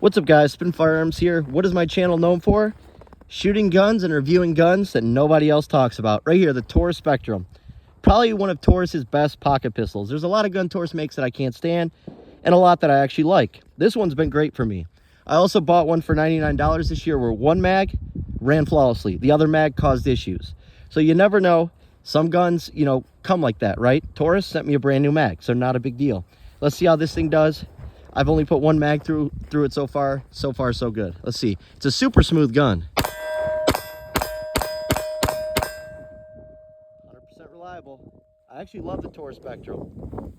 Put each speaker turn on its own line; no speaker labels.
What's up guys, Spin Firearms here. What is my channel known for? Shooting guns and reviewing guns that nobody else talks about. Right here, the Taurus Spectrum. Probably one of Taurus's best pocket pistols. There's a lot of gun Taurus makes that I can't stand, and a lot that I actually like. This one's been great for me. I also bought one for $99 this year where one mag ran flawlessly. The other mag caused issues. So you never know. Some guns, come like that, right? Taurus sent me a brand new mag, so not a big deal. Let's see how this thing does. I've only put one mag through it so far. So far, so good. Let's see. It's a super smooth gun. 100% reliable. I actually love the Taurus Spectrum.